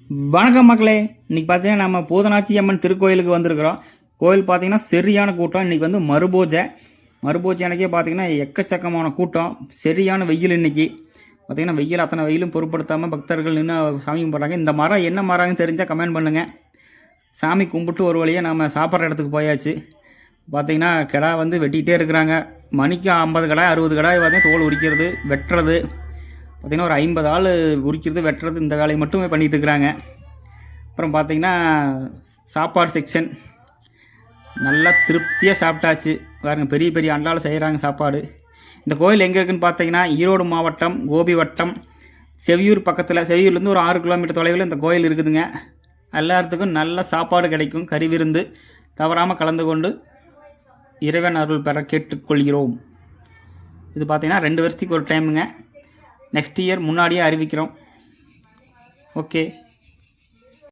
வணக்கம் மக்களே. இன்றைக்கி பார்த்தீங்கன்னா நம்ம பூதனாச்சி அம்மன் திருக்கோயிலுக்கு வந்திருக்கிறோம். கோயில் பார்த்தீங்கன்னா சரியான கூட்டம். இன்றைக்கி வந்து மறுபூஜை அன்றைக்கே பார்த்தீங்கன்னா எக்கச்சக்கமான கூட்டம். சரியான வெயில் இன்றைக்கி பார்த்தீங்கன்னா வெயில் அத்தனை வெயிலும் பொருட்படுத்தாமல் பக்தர்கள் நின்று சாமி கும்பிட்றாங்க. இந்த மரம் என்ன மரம்னு தெரிஞ்சால் கமெண்ட் பண்ணுங்கள். சாமி கும்பிட்டு ஒரு வழியாக நம்ம சாப்பிட்ற இடத்துக்கு போயாச்சு. பார்த்திங்கன்னா கிடா வந்து வெட்டிக்கிட்டே இருக்கிறாங்க. மணிக்கு 50 கடாய் 60 கடாய் பார்த்தீங்கன்னா தோல் உரிக்கிறது வெட்டுறது பார்த்திங்கன்னா ஒரு 50 ஆள் உரிக்கிறது வெட்டுறது இந்த வேலையை மட்டுமே பண்ணிகிட்டு இருக்கிறாங்க. அப்புறம் பார்த்திங்கன்னா சாப்பாடு செக்ஷன் நல்லா திருப்தியாக சாப்பிட்டாச்சு. பாருங்க பெரிய பெரிய அண்டாவில் செய்கிறாங்க சாப்பாடு. இந்த கோயில் எங்கே இருக்குதுன்னு பார்த்தீங்கன்னா ஈரோடு மாவட்டம் கோபி வட்டம் செவியூர் பக்கத்தில், செவியூர்லேருந்து ஒரு 6 கிலோமீட்டர் தொலைவில் இந்த கோயில் இருக்குதுங்க. எல்லாத்துக்கும் நல்ல சாப்பாடு கிடைக்கும். கறி விருந்து தவறாமல் கலந்து கொண்டு இறைவன் அருள் பெற கேட்டுக்கொள்கிறோம். இது பார்த்திங்கன்னா 2 வருஷத்துக்கு ஒரு டைமுங்க. நெக்ஸ்ட் இயர் முன்னாடியே அறிவிக்கிறோம். ஓகே.